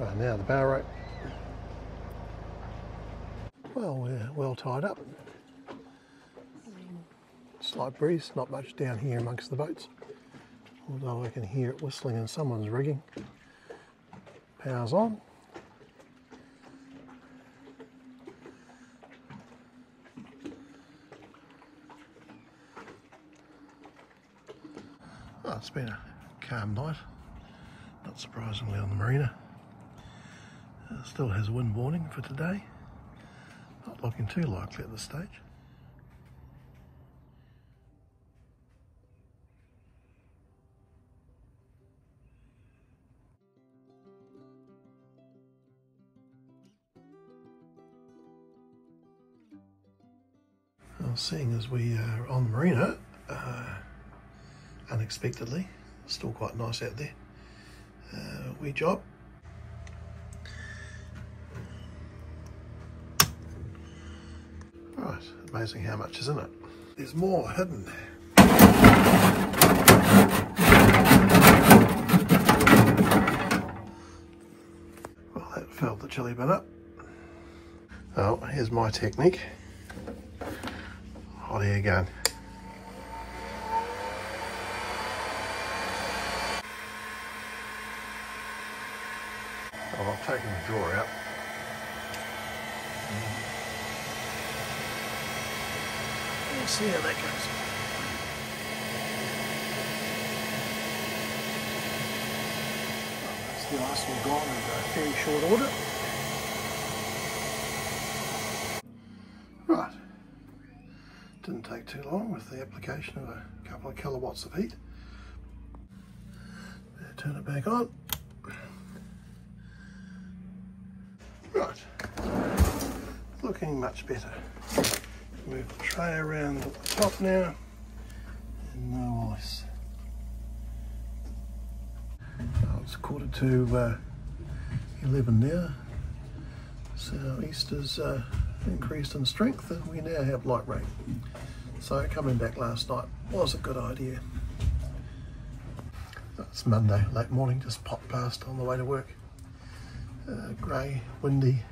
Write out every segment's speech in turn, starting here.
Right, now the bow rope. Well, we're well tied up. Slight breeze, not much down here amongst the boats. Although I can hear it whistling in someone's rigging. Power's on. Oh, it's been a calm night, not surprisingly on the marina. Still has a wind warning for today. Not looking too likely at this stage. Well, seeing as we are on the marina, unexpectedly, still quite nice out there, wee job. Right, amazing how much is in it. There's more hidden. Well, that filled the chili bin up. Oh, here's my technique. Hot air gun. Oh, I've taken the drawer out. We'll see how that goes. Well, that's the ice all gone in a fairly short order. Right. Didn't take too long with the application of a couple of kilowatts of heat. Turn it back on. Right. Looking much better. Move the tray around at the top now, and no ice. Oh, it's 11 now. Southeasters increased in strength, and we now have light rain. So coming back last night was a good idea. It's Monday, late morning, just popped past on the way to work. Grey, windy,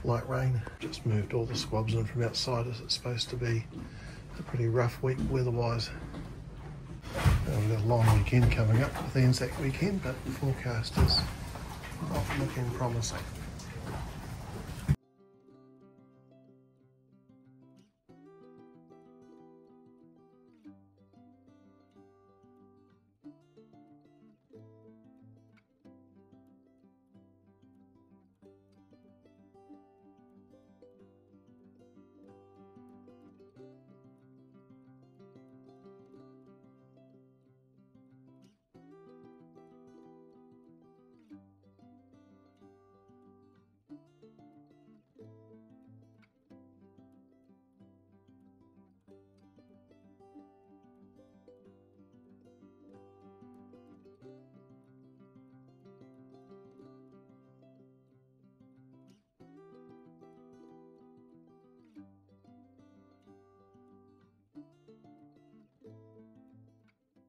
light rain. Just moved all the squabs in from outside as it's supposed to be a pretty rough week weather-wise. We've got a long weekend coming up with the Anzac weekend, but the forecast is not looking promising.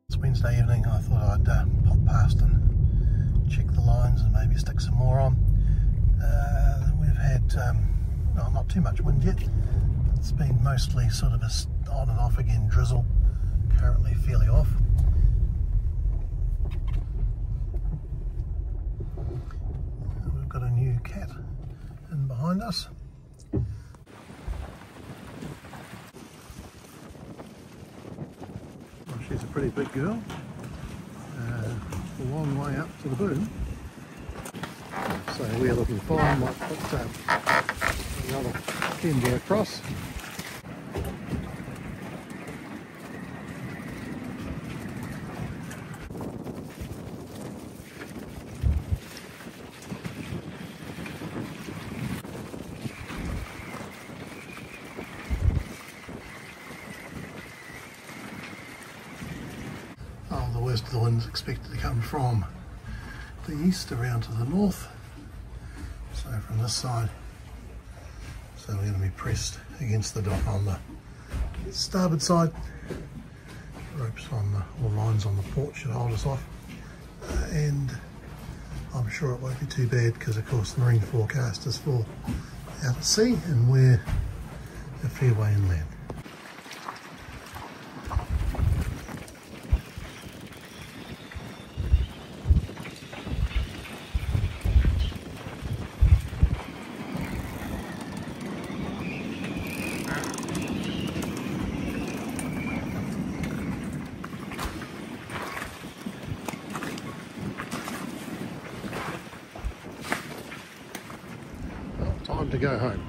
It's Wednesday evening. I thought I'd pop past and check the lines and maybe stick some more on. We've had not too much wind yet. It's been mostly sort of a on and off again drizzle, currently fairly off. We've got a new cat in behind us. She's a pretty big girl, a long way up to the boom, so we're looking fine. Might put another timber across. The worst of the wind's expected to come from the east around to the north, so from this side. So we're going to be pressed against the dock on the starboard side. Ropes on the, or lines on the port should hold us off, and I'm sure it won't be too bad because of course the marine forecast is for out at sea and we're a fair way inland. Time to go home.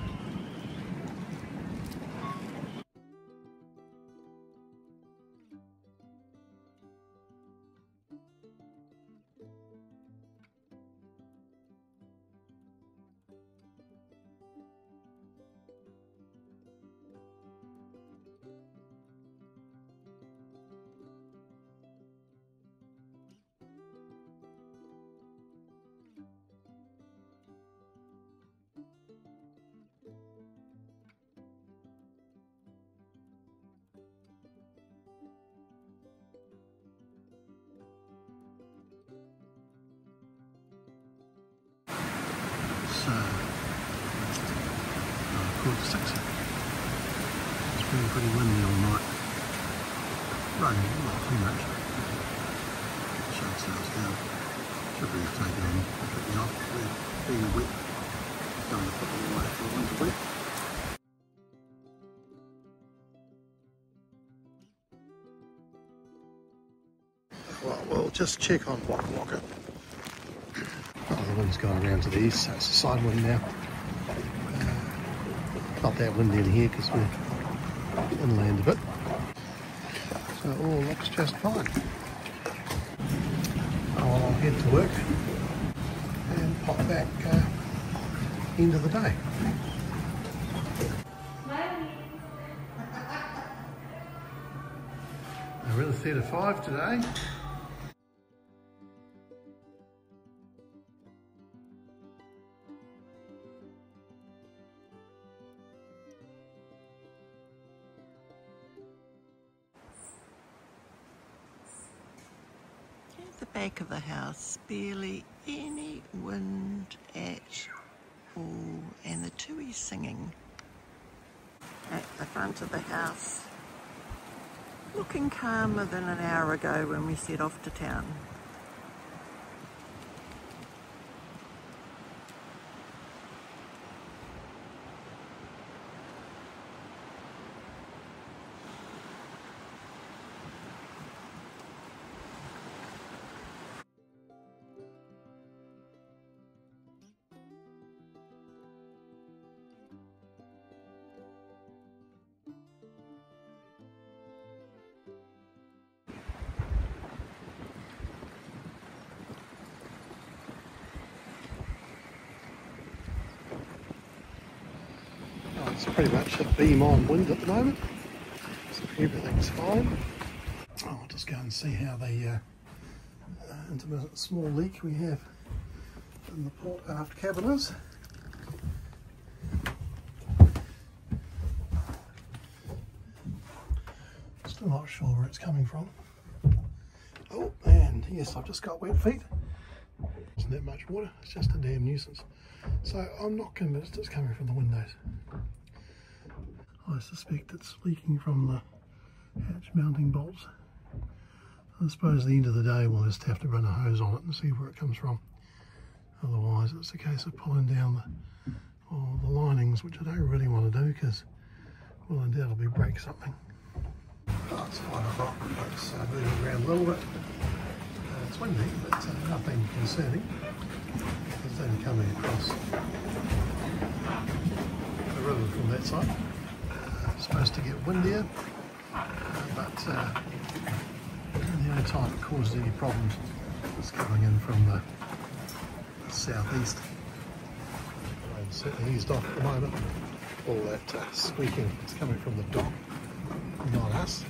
Quarter to 6. It's been pretty windy all night. Raining, not too much. Shade sails down. Should be taken on completely off. We're being wet. Going to put all the way for the winter wet. Well, we'll just check on WAKAWAKA. Oh, the wind's gone around to the east, so it's a side wind now. Not that windy in here because we're inland a bit. So it all looks just fine. I'll head to work and pop back end of the day. We're in Theatre 5 today. The back of the house, barely any wind at all, and the tui's singing. At the front of the house, looking calmer than an hour ago when we set off to town. It's pretty much a beam on wind at the moment, so everything's fine. I'll just go and see how the intermittent small leak we have in the port aft cabin is. Still not sure where it's coming from. Oh, and yes, I've just got wet feet. Isn't that much water? It's just a damn nuisance. So I'm not convinced it's coming from the windows. I suspect it's leaking from the hatch mounting bolts. I suppose at the end of the day we'll just have to run a hose on it and see where it comes from. Otherwise it's a case of pulling down the linings, which I don't really want to do because we'll undoubtedly break something. Oh, it's 5 o'clock, it's moving around a little bit. It's windy, but nothing concerning. It's only coming across the river from that side. It's supposed to get windier, but the only time it causes any problems is coming in from the southeast. It's certainly eased off at the moment. All that squeaking is coming from the dock, not us.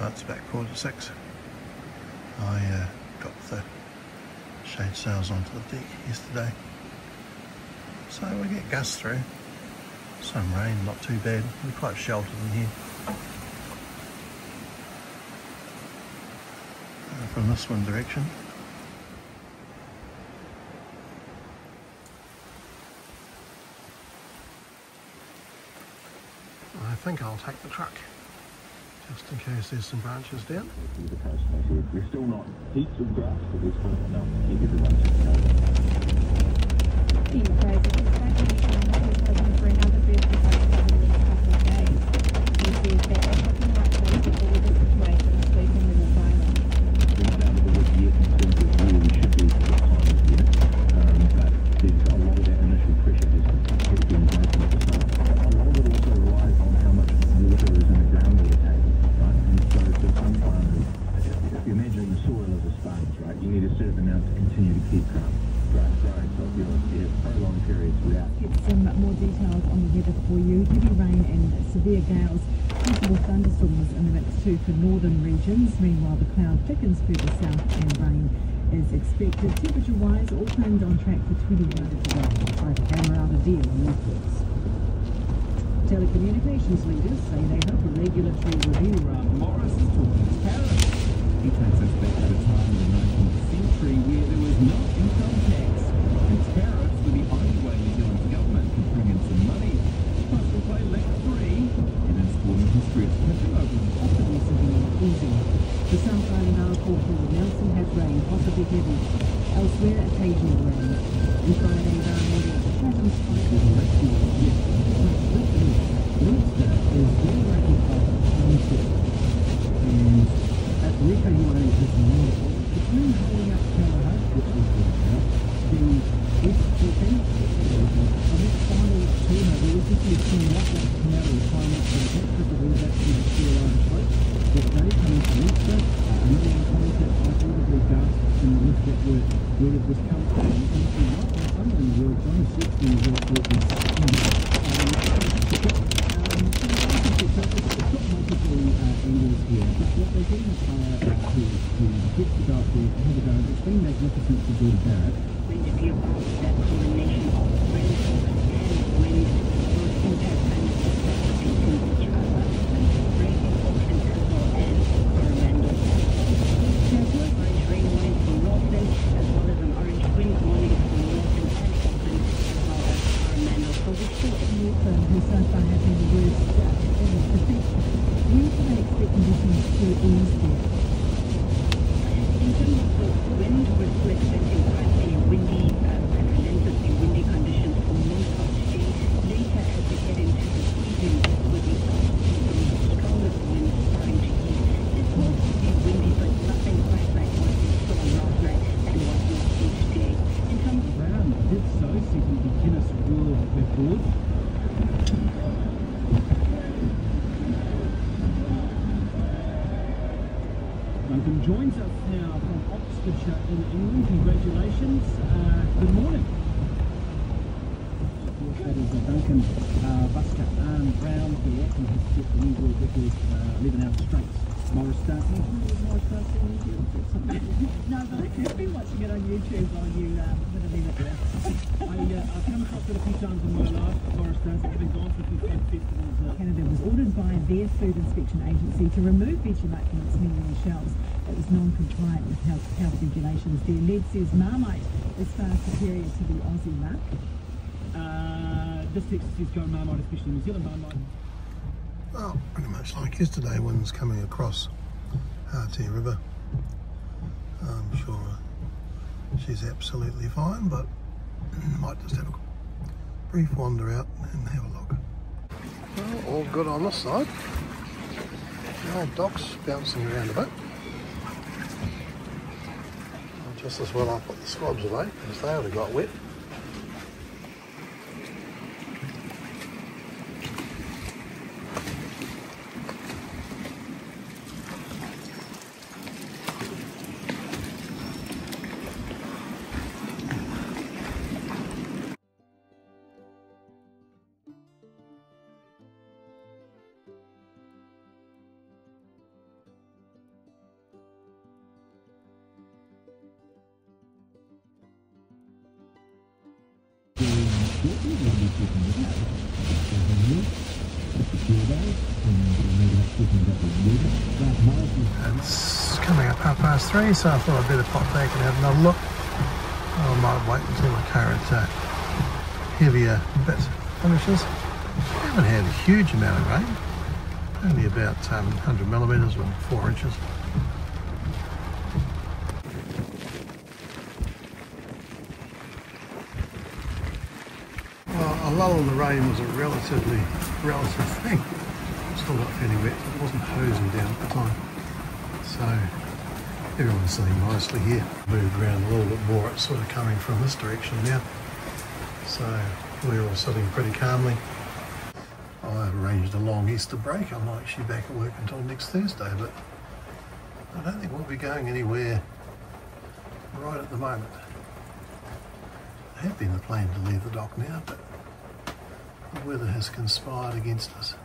It's about 5:45. I got the shade sails onto the deck yesterday, so we get gusts through. Some rain, not too bad. We're quite sheltered in here. From this wind direction. I think I'll take the truck, just in case there's some branches down. We're still not heaps of grass, but there's still enough to keep everyone together. For another birthday party over the next couple of days. He says that it's looking like those people with the situation are sleeping in this island. We're down to the wood yet in terms of where we should be for the time of year. But there's a lot of that initial pressure has been broken at the start. A lot of it also relies on how much water is in the groundwater table, right? And so for some farmers, if you imagine the soil as a sponge, right, you need a certain amount to continue to keep grass growing. So if you have prolonged periods without. Get some more details on the weather for you. Heavy rain and severe gales, possible thunderstorms in the mix too for northern regions. Meanwhile, the cloud thickens further south and rain is expected. Temperature-wise, Auckland on track for 21 today. By the Whangārei deal northwards. Telecommunications leaders say they hope a regulatory review. Morris is talking tariffs. He takes us back to a time in the 19th century where there was no income tax. And tariffs were the only way New Zealand's government could bring in some money. Plus we'll play lap 3. And in sporting history, it's pitching over and Possibly severe easing. The South Island Araport called Nelson has rain, possibly heavy. Elsewhere, occasional rain. On Friday, downwind Chatham spike of maximum. yes, quite literally. Leinster is very lucky for sunset. And at Rika Hiwari is wonderful. Between holding up Caledonia, which is good about, the East Chicken, on this final tournament, we were just seeing what that canal climate is. That's because the wind actually the sea line slope. But they coming to Leinster, another comment that I audibly gasped in the list that were where did this come from? You can see what some of them were Johnny Sexton was also it's got multiple angles here, but what they didn't to get to go up there and have a go, it's been magnificent to do that. Going to be a boat that combination of rainfall and wind will impact and affecting each other. Very important as well as Coromandel. Orange rain warning for Northland as well as an orange wind warning for Northland and Auckland as well as Coromandel. So we still Northland, who so far has been the worst affected. When can they expect conditions to ease there? in terms of the wind, we're still expecting quite a windy and relentlessly windy conditions for most of today. Later as we head into the evening, we'll be seeing the strongest wind starting to ease. It will be windy, but nothing quite like what we saw last night and what we'll see today. In terms of Brown did so, setting the Guinness World Record. Duncan joins us now from Oxfordshire in England. Congratulations. Good morning. Of course, that is Duncan Busker Brown here. He has set the new world record 11 hours straight. Morris starting. Morris starting New Zealand or something. No, but I've been watching it on YouTube while you would have been up there. I've come across it a few times in my life. Morris does. Having gone to a few festivals. Canada was ordered by their food inspection agency to remove Vegemite from its menu and shelves. It was non-compliant with health regulations. Their lead says Marmite is far superior to the Aussie muck. This text says go Marmite, especially New Zealand Marmite. Well, pretty much like yesterday, wind's coming across Hātea River. I'm sure she's absolutely fine, but might just have a brief wander out and have a look. Well, all good on this side. The old dock's bouncing around a bit. Just as well I put the squabs away, because they would have got wet. shortly. We'll be talking about It's coming up 3:30, so I thought I'd better pop back and have another look. I might wait until the current heavier bit finishes. We haven't had a huge amount of rain, only about 100 millimetres or 4 inches. Well, a lull in the rain was a relative thing. Still got fairly wet, it wasn't hosing down at the time. So everyone's sitting nicely here. Moved around a little bit more, it's sort of coming from this direction now. So we're all sitting pretty calmly. I've arranged a long Easter break. I'm not actually back at work until next Thursday, but I don't think we'll be going anywhere right at the moment. I have been planning to leave the dock now, but the weather has conspired against us.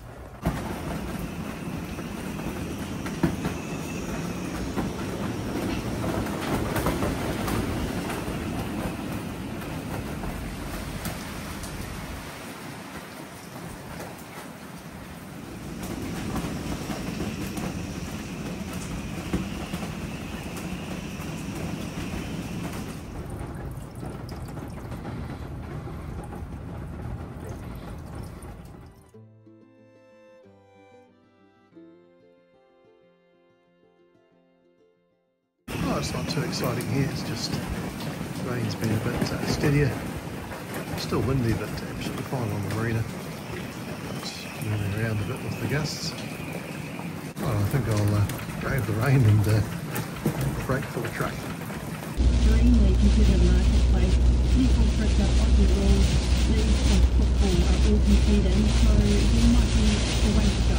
It's not too exciting here, it's just rain's been a bit steadier. Still windy, but absolutely fine on the marina. It's moving around a bit with the gusts. Well, I think I'll brave the rain and break for the truck. Extremely considered marketplace. People press up Aussie rules, leagues of football are all competing, so there might be a way to go.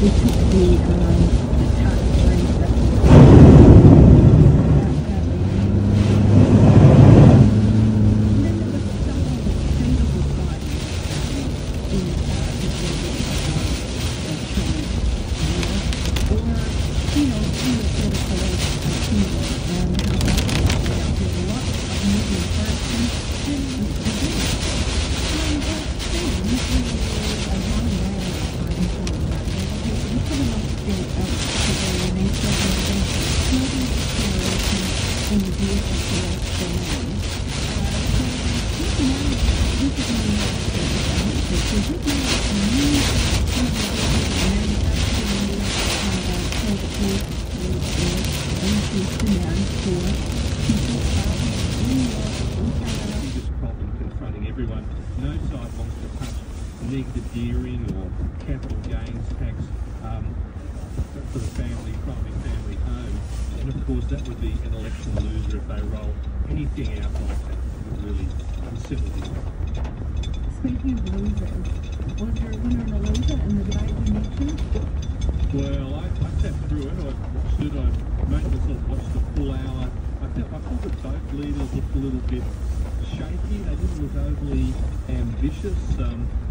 We took the target range that no side wants to touch negative gearing or capital gains tax for the private family home. And of course that would be an election loser if they roll anything out like that. It would really unsettle people. Speaking of losers, was there a winner and a loser in the debate we mentioned? Well, I sat through it, I watched it, I made myself watch the full hour. I thought that both leaders looked a little bit shaky, they didn't look overly ambitious.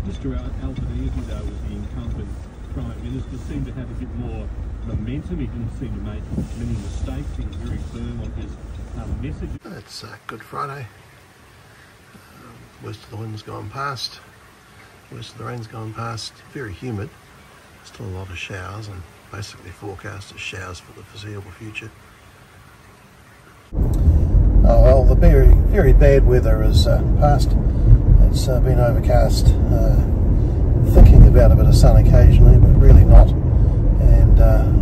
Mr Albanese, though, was the incumbent Prime Minister, seemed to have a bit more momentum. He didn't seem to make many mistakes. He was very firm on his message. It's Good Friday. Worst of the wind's gone past, worst of the rain's gone past. Very humid, still a lot of showers, and basically forecast as showers for the foreseeable future. Oh well, the very bad weather is past. It's been overcast, thinking about a bit of sun occasionally, but really not, and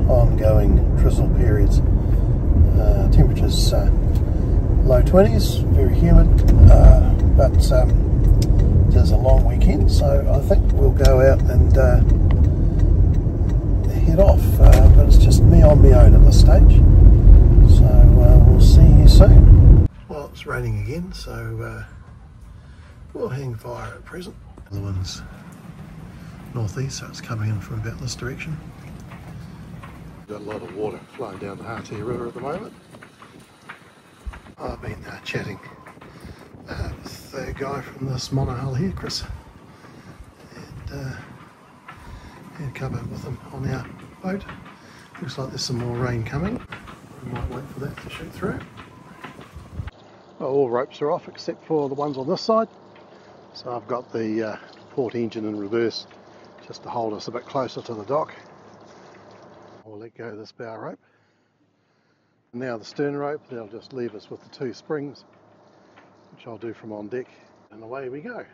ongoing drizzle periods. Temperatures low 20s, very humid, but it is a long weekend, so I think we'll go out and head off, but it's just me on my own at this stage, so we'll see you soon. Well, it's raining again, so we'll hang fire at present. The wind's northeast, so it's coming in from about this direction. Got a lot of water flowing down the Whangārei River at the moment. I've been chatting with the guy from this monohull here, Chris, and and cover with them on our boat. Looks like there's some more rain coming. We might wait for that to shoot through. Well, all ropes are off except for the ones on this side. So I've got the port engine in reverse just to hold us a bit closer to the dock. We'll let go of this bow rope. And now the stern rope, they'll just leave us with the 2 springs, which I'll do from on deck, and away we go.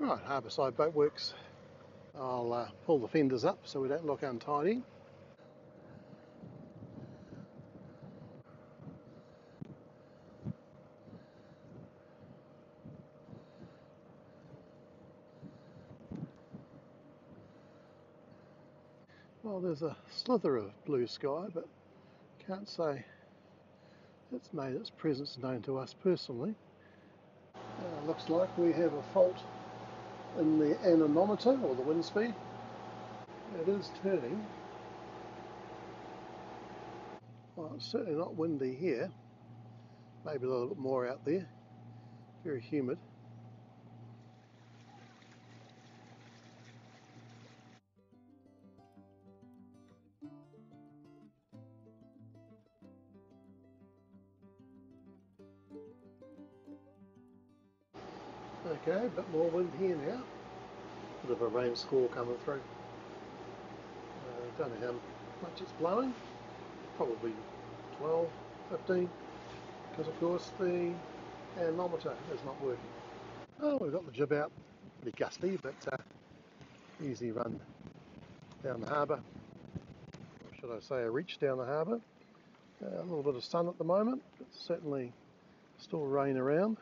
Right, harbourside boat works. I'll pull the fenders up so we don't look untidy. Well, there's a slither of blue sky, but can't say it's made its presence known to us personally. Looks like we have a fault in the anemometer, or the wind speed. It is turning. Well, it's certainly not windy here. Maybe a little bit more out there. Very humid. Okay, a bit more wind here now. Bit of a rain squall coming through. Don't know how much it's blowing. Probably 12, 15. Because of course the anemometer is not working. Oh, we've got the jib out. Pretty gusty, but easy run down the harbour. Or should I say a reach down the harbour. A little bit of sun at the moment, but certainly still rain around.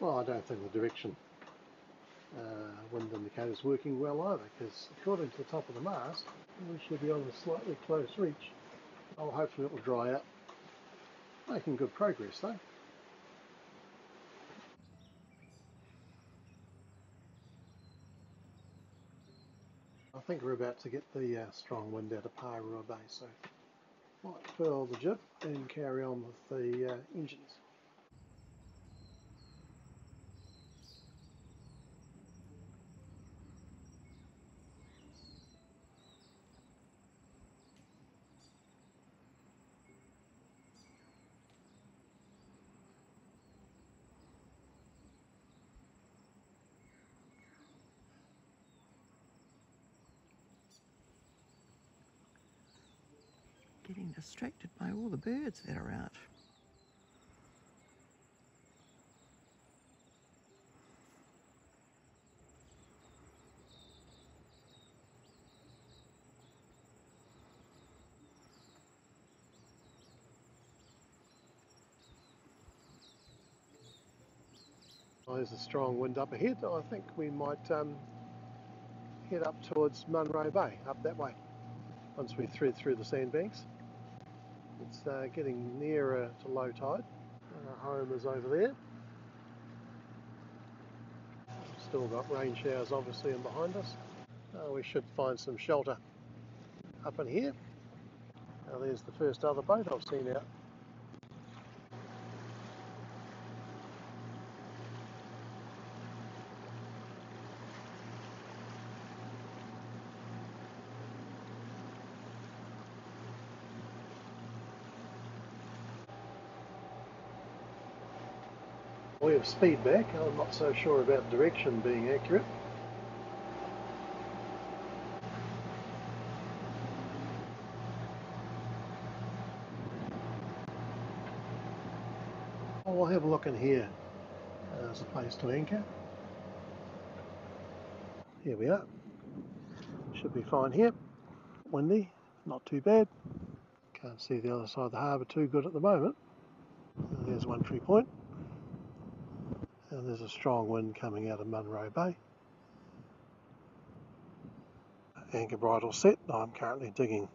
Well, I don't think the direction wind indicator is working well either, because according to the top of the mast, we should be on a slightly close reach. Oh, hopefully it will dry out. Making good progress though. I think we're about to get the strong wind out of Whangārei Bay, so might furl the jib and carry on with the engines. Getting distracted by all the birds that are out. Well, there's a strong wind up ahead. I think we might head up towards Whangārei Bay, up that way, once we thread through the sandbanks. It's getting nearer to low tide. Our home is over there. We've still got rain showers obviously in behind us. We should find some shelter up in here. Now there's the first other boat I've seen out. We have speed back. I'm not so sure about direction being accurate. We'll have a look in here. There's a place to anchor. Here we are. Should be fine here. Windy, not too bad. Can't see the other side of the harbour too good at the moment. There's One Tree Point, and there's a strong wind coming out of Munro Bay. Anchor bridle set. I'm currently digging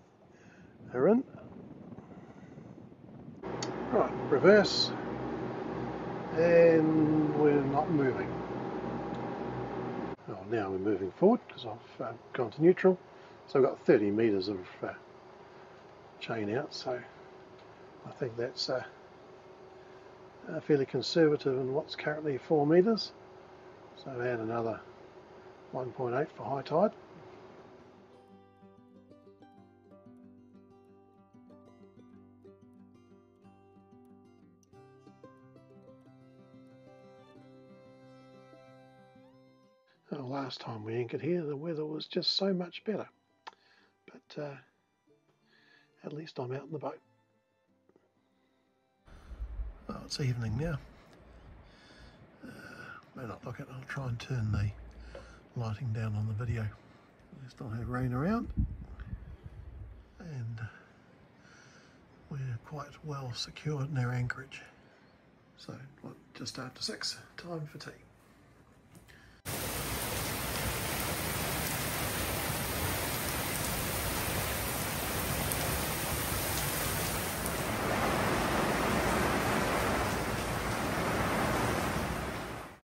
her in. Right, reverse, and we're not moving. Well, now we're moving forward because I've gone to neutral, so I've got 30 metres of chain out, so I think that's fairly conservative in what's currently 4 metres, so add another 1.8 for high tide. Last time we anchored here the weather was just so much better, but at least I'm out in the boat. Well, it's evening now. May not look it, I'll try and turn the lighting down on the video. We still have rain around, and we're quite well secured in our anchorage. So just after 6, time for tea.